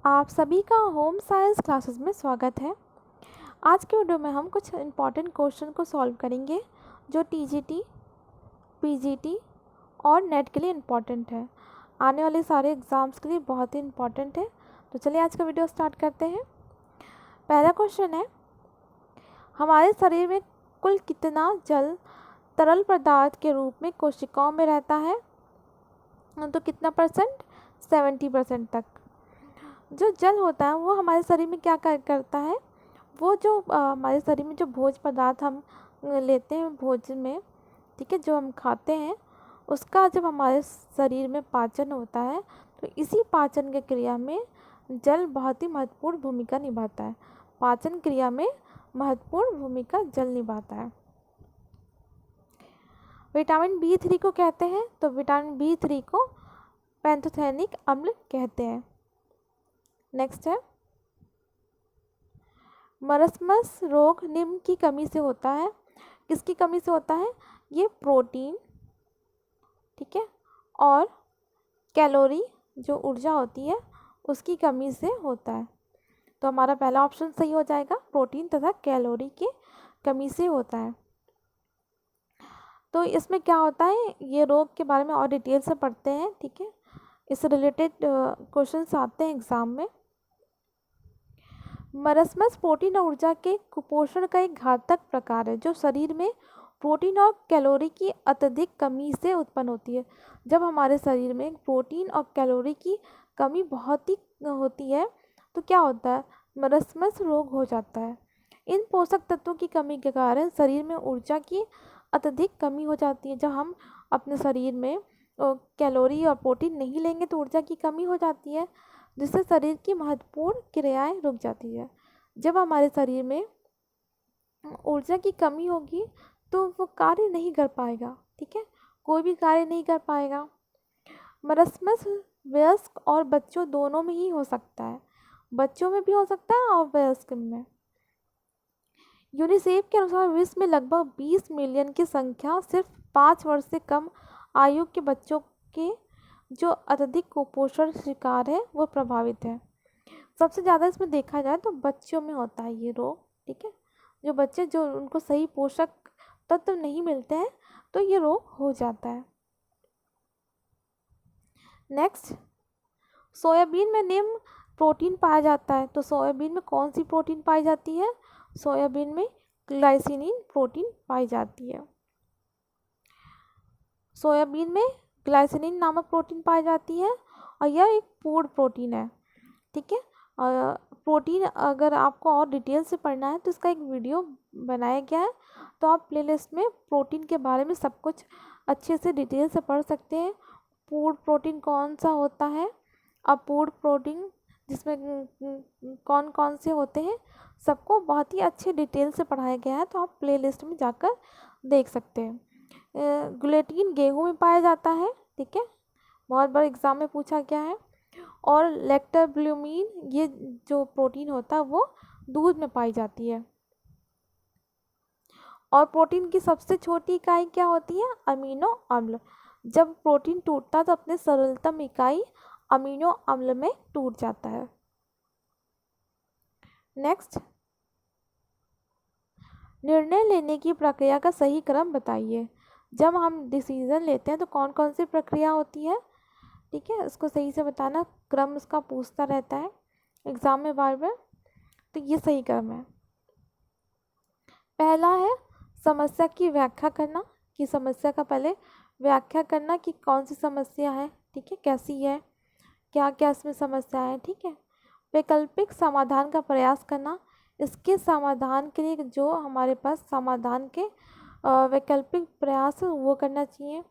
आप सभी का होम साइंस क्लासेस में स्वागत है। आज के वीडियो में हम कुछ इम्पॉर्टेंट क्वेश्चन को सॉल्व करेंगे जो टीजीटी, पीजीटी और नेट के लिए इम्पॉर्टेंट है। आने वाले सारे एग्ज़ाम्स के लिए बहुत ही इम्पॉर्टेंट है। तो चलिए आज का वीडियो स्टार्ट करते हैं। पहला क्वेश्चन है, हमारे शरीर में कुल कितना जल तरल पदार्थ के रूप में कोशिकाओं में रहता है? तो कितना परसेंट? 70% तक। जो जल होता है वो हमारे शरीर में क्या करता है, वो जो हमारे शरीर में जो भोज्य पदार्थ हम लेते हैं भोजन में, ठीक है, जो हम खाते हैं उसका जब हमारे शरीर में पाचन होता है तो इसी पाचन की क्रिया में जल बहुत ही महत्वपूर्ण भूमिका निभाता है। पाचन क्रिया में महत्वपूर्ण भूमिका जल निभाता है। विटामिन B3 को कहते हैं, तो विटामिन B3 को पैंथोथेनिक अम्ल कहते हैं। नेक्स्ट है, मरस्मस रोग निम्न की कमी से होता है। किसकी कमी से होता है? ये प्रोटीन, ठीक है, और कैलोरी जो ऊर्जा होती है उसकी कमी से होता है। तो हमारा पहला ऑप्शन सही हो जाएगा, प्रोटीन तथा कैलोरी की कमी से होता है। तो इसमें क्या होता है, ये रोग के बारे में और डिटेल से पढ़ते हैं, ठीक है। इससे रिलेटेड क्वेश्चंस आते हैं एग्ज़ाम में। मरस्मस प्रोटीन और ऊर्जा के कुपोषण का एक घातक प्रकार है जो शरीर में प्रोटीन और कैलोरी की अत्यधिक कमी से उत्पन्न होती है। जब हमारे शरीर में प्रोटीन और कैलोरी की कमी बहुत ही होती है तो क्या होता है, मरस्मस रोग हो जाता है। इन पोषक तत्वों की कमी के कारण शरीर में ऊर्जा की अत्यधिक कमी हो जाती है। जब हम अपने शरीर में कैलोरी और प्रोटीन नहीं लेंगे तो ऊर्जा की कमी हो जाती है, जिससे शरीर की महत्वपूर्ण क्रियाएं रुक जाती है। जब हमारे शरीर में ऊर्जा की कमी होगी तो वो कार्य नहीं कर पाएगा, ठीक है, कोई भी कार्य नहीं कर पाएगा। मरस्मस वयस्क और बच्चों दोनों में ही हो सकता है, बच्चों में भी हो सकता है और वयस्क में। यूनिसेफ के अनुसार विश्व में लगभग 20 मिलियन की संख्या सिर्फ 5 वर्ष से कम आयु के बच्चों के जो अत्यधिक कुपोषण शिकार है वो प्रभावित है। सबसे ज़्यादा इसमें देखा जाए तो बच्चों में होता है ये रोग, ठीक है। जो बच्चे जो उनको सही पोषक तत्व नहीं मिलते हैं तो ये रोग हो जाता है। नेक्स्ट, सोयाबीन में निम्न प्रोटीन पाया जाता है। तो सोयाबीन में कौन सी प्रोटीन पाई जाती है? सोयाबीन में ग्लाइसिनिन प्रोटीन पाई जाती है। सोयाबीन में ग्लाइसिनिन नामक प्रोटीन पाई जाती है और यह एक पूर्ण प्रोटीन है, ठीक है। प्रोटीन अगर आपको और डिटेल से पढ़ना है तो इसका एक वीडियो बनाया गया है, तो आप प्लेलिस्ट में प्रोटीन के बारे में सब कुछ अच्छे से डिटेल से पढ़ सकते हैं। पूर्ण प्रोटीन कौन सा होता है, अपूर्ण प्रोटीन जिसमें कौन कौन से होते हैं, सबको बहुत ही अच्छे डिटेल से पढ़ाया गया है, तो आप प्लेलिस्ट में जाकर देख सकते हैं। ग्लूटीन गेहूं में पाया जाता है, ठीक है, बहुत बार एग्जाम में पूछा गया है। और लैक्टोब्यूमिन ये जो प्रोटीन होता है वो दूध में पाई जाती है। और प्रोटीन की सबसे छोटी इकाई क्या होती है? अमीनो अम्ल। जब प्रोटीन टूटता है तो अपने सरलतम इकाई अमीनो अम्ल में टूट जाता है। नेक्स्ट, निर्णय लेने की प्रक्रिया का सही क्रम बताइए। जब हम डिसीजन लेते हैं तो कौन कौन सी प्रक्रिया होती है, ठीक है, इसको सही से बताना, क्रम उसका पूछता रहता है एग्ज़ाम में बार बार, तो ये सही क्रम है। पहला है समस्या की व्याख्या करना, कि समस्या का पहले व्याख्या करना कि कौन सी समस्या है, ठीक है, कैसी है, क्या क्या इसमें समस्या है, ठीक है। वैकल्पिक समाधान का प्रयास करना, इसके समाधान के लिए जो हमारे पास समाधान के वैकल्पिक प्रयास वो करना चाहिए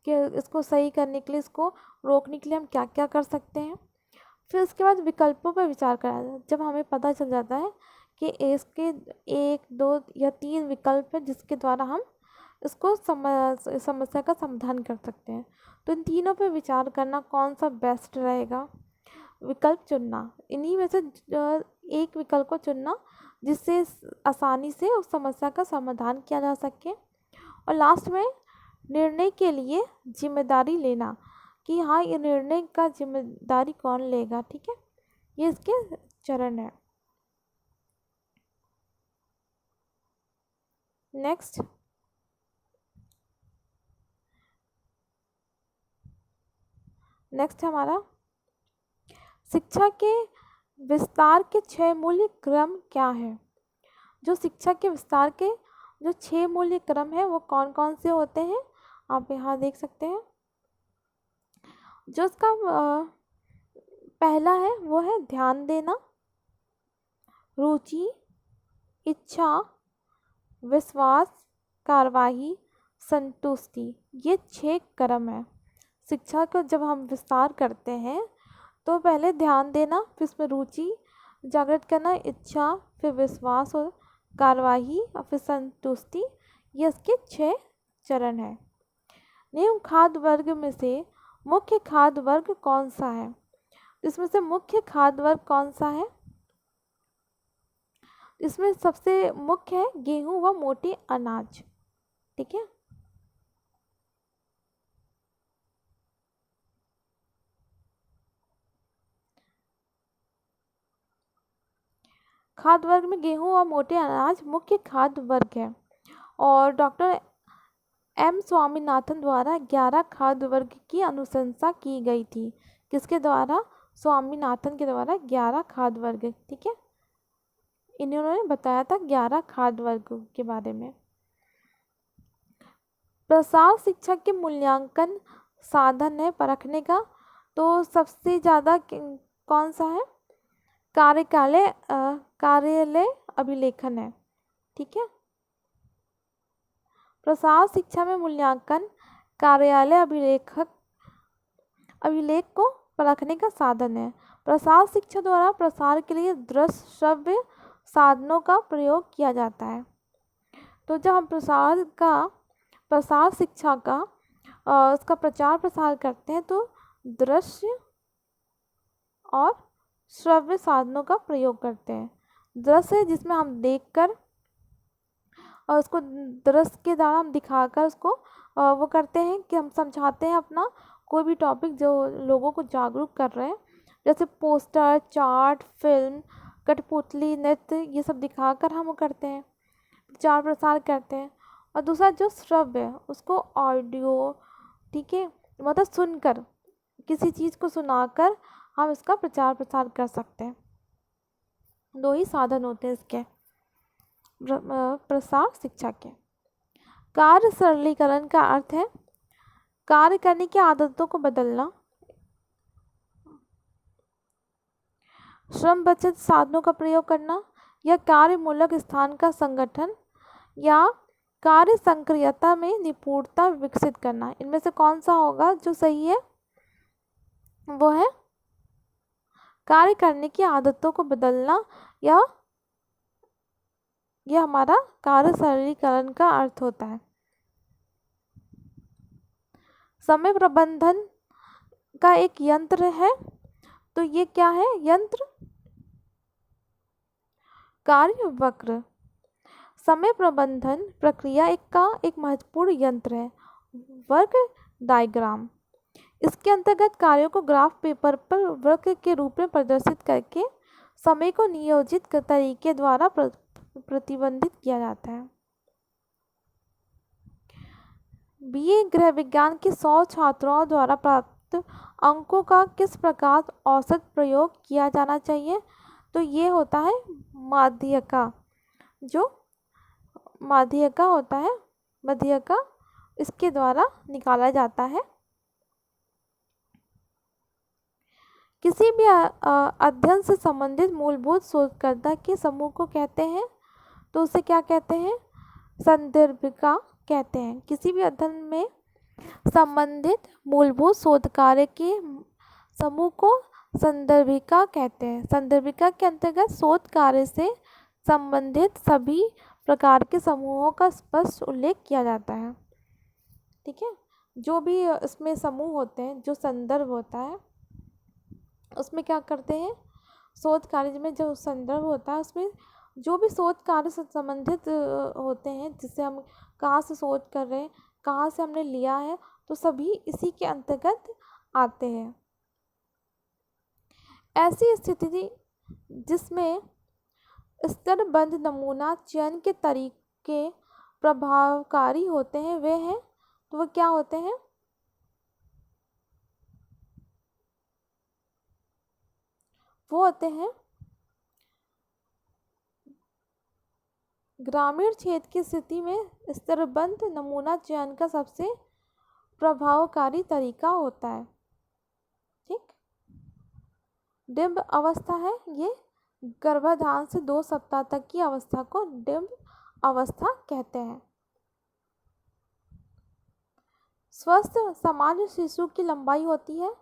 कि इसको सही करने के लिए, इसको रोकने के लिए हम क्या क्या कर सकते हैं। फिर उसके बाद विकल्पों पर विचार करा, जब हमें पता चल जाता है कि इसके 1, 2 या 3 विकल्प है जिसके द्वारा हम इसको समस्या का समाधान कर सकते हैं, तो इन तीनों पर विचार करना कौन सा बेस्ट रहेगा, विकल्प चुनना, इन्हीं में से एक विकल्प को चुनना जिससे आसानी से उस समस्या का समाधान किया जा सके। और लास्ट में निर्णय के लिए जिम्मेदारी लेना, कि हाँ ये निर्णय का जिम्मेदारी कौन लेगा, ठीक है, ये इसके चरण है। नेक्स्ट हमारा शिक्षा के विस्तार के 6 मूल्य क्रम क्या है। जो शिक्षा के विस्तार के जो 6 मूल्य क्रम है वो कौन कौन से होते हैं, आप यहाँ देख सकते हैं। जो इसका पहला है वो है ध्यान देना, रुचि, इच्छा, विश्वास, कार्यवाही, संतुष्टि। ये 6 क्रम है। शिक्षा को जब हम विस्तार करते हैं तो पहले ध्यान देना, फिर उसमें रुचि जागृत करना, इच्छा, फिर विश्वास और कार्यवाही और फिर संतुष्टि। ये इसके 6 चरण हैं। निम्न खाद्य वर्ग में से मुख्य खाद्य वर्ग कौन सा है। इसमें से मुख्य खाद्य वर्ग कौन सा है, इसमें सबसे मुख्य है गेहूं व मोटे अनाज। ठीक है, खाद्य वर्ग में गेहूं और मोटे अनाज मुख्य खाद्य वर्ग है। और डॉक्टर एम स्वामीनाथन द्वारा 11 खाद्य वर्ग की अनुशंसा की गई थी। किसके द्वारा, स्वामीनाथन के द्वारा 11 खाद्य वर्ग। ठीक है, इन्होंने बताया था 11 खाद्य वर्ग के बारे में। प्रसार शिक्षा के मूल्यांकन साधन है परखने का, तो सबसे ज़्यादा कौन सा है, कार्यालय अभिलेखन है। ठीक है, प्रसार शिक्षा में मूल्यांकन कार्यालय अभिलेख को परखने का साधन है। प्रसार शिक्षा द्वारा प्रसार के लिए दृश्य श्रव्य साधनों का प्रयोग किया जाता है। तो जब हम प्रसार शिक्षा का उसका प्रचार प्रसार करते हैं तो दृश्य और श्रव्य साधनों का प्रयोग करते हैं। दृश्य जिसमें हम देखकर और उसको दृश्य के द्वारा हम दिखाकर उसको वो करते हैं कि हम समझाते हैं अपना कोई भी टॉपिक जो लोगों को जागरूक कर रहे हैं, जैसे पोस्टर, चार्ट, फिल्म, कठपुतली, नृत्य, ये सब दिखाकर हम वो करते हैं, प्रचार प्रसार करते हैं। और दूसरा जो श्रव्य है उसको ऑडियो, ठीक है, मतलब सुनकर, किसी चीज़ को सुनाकर हम इसका प्रचार प्रसार कर सकते हैं। 2 ही साधन होते हैं इसके प्रसार शिक्षा के। कार्य सरलीकरण का अर्थ है कार्य करने की आदतों को बदलना, श्रम बचत साधनों का प्रयोग करना, या कार्य मूलक स्थान का संगठन, या कार्य सक्रियता में निपुणता विकसित करना। इनमें से कौन सा होगा जो सही है, वो है कार्य करने की आदतों को बदलना, या यह हमारा कार्य सरलीकरण का अर्थ होता है। समय प्रबंधन का एक यंत्र है, तो ये क्या है यंत्र, कार्य वक्र। समय प्रबंधन प्रक्रिया एक महत्वपूर्ण यंत्र है, वर्क डायग्राम। इसके अंतर्गत कार्यों को ग्राफ पेपर पर वक्र के रूप में प्रदर्शित करके समय को नियोजित तरीके द्वारा प्रतिबंधित किया जाता है। बीए गृह विज्ञान के 100 छात्रों द्वारा प्राप्त अंकों का किस प्रकार औसत प्रयोग किया जाना चाहिए, तो ये होता है माध्यिका। जो माध्यिका होता है, माध्यिका इसके द्वारा निकाला जाता है। किसी भी अध्ययन से संबंधित मूलभूत शोधकर्ता के समूह को कहते हैं, तो उसे क्या कहते हैं, संदर्भिका कहते हैं। किसी भी अध्ययन में संबंधित मूलभूत शोध कार्य के समूह को संदर्भिका कहते हैं। संदर्भिका के अंतर्गत शोध कार्य से संबंधित सभी प्रकार के समूहों का स्पष्ट उल्लेख किया जाता है। ठीक है, जो भी इसमें समूह होते हैं, जो संदर्भ होता है उसमें क्या करते हैं, शोध कार्य में जो संदर्भ होता है उसमें जो भी शोध कार्य से संबंधित होते हैं, जिससे हम कहाँ से शोध कर रहे हैं, कहाँ से हमने लिया है, तो सभी इसी के अंतर्गत आते हैं। ऐसी स्थिति जिसमें स्तरबद्ध नमूना चयन के तरीके प्रभावकारी होते हैं वे हैं, तो वो क्या होते हैं? वो होते हैं ग्रामीण क्षेत्र की स्थिति में स्तरबद्ध नमूना चयन का सबसे प्रभावकारी तरीका होता है। ठीक, डिम्ब अवस्था है, ये गर्भाधान से 2 सप्ताह तक की अवस्था को डिम्ब अवस्था कहते हैं। स्वस्थ सामान्य शिशु की लंबाई होती है,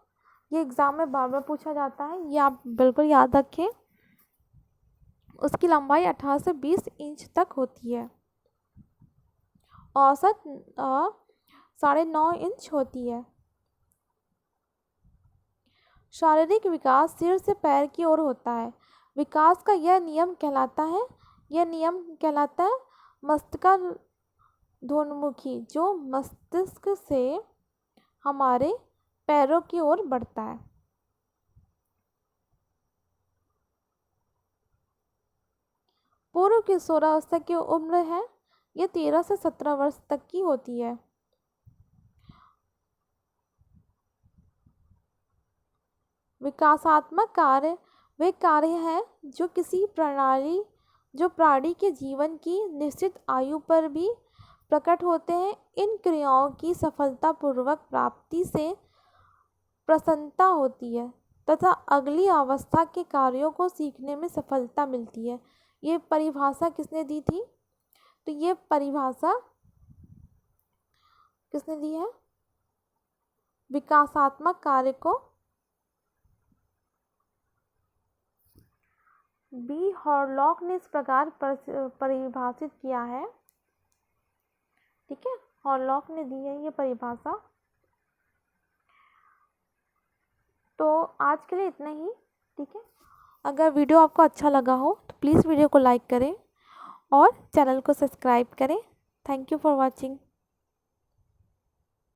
ये एग्जाम में बार बार पूछा जाता है, ये आप बिल्कुल याद रखें। उसकी लंबाई 18 से 20 इंच तक होती है। औसत 9.5 इंच होती है। शारीरिक विकास सिर से पैर की ओर होता है। विकास का यह नियम कहलाता है मस्तिष्कोन्मुखी, जो मस्तिष्क से हमारे पैरों की ओर बढ़ता है। पूर्व किशोरावस्था की उम्र है, ये 13 से 17 वर्ष तक की होती है। विकासात्मक कार्य वे कार्य हैं जो प्राणी के जीवन की निश्चित आयु पर भी प्रकट होते हैं। इन क्रियाओं की सफलतापूर्वक प्राप्ति से प्रसन्नता होती है तथा अगली अवस्था के कार्यों को सीखने में सफलता मिलती है। ये परिभाषा किसने दी थी? तो ये परिभाषा किसने दी है? विकासात्मक कार्य को बी हॉरलॉक ने इस प्रकार परिभाषित किया है। ठीक है, हॉरलॉक ने दी है ये परिभाषा। तो आज के लिए इतना ही। ठीक है, अगर वीडियो आपको अच्छा लगा हो तो प्लीज़ वीडियो को लाइक करें और चैनल को सब्सक्राइब करें। Thank you for watching.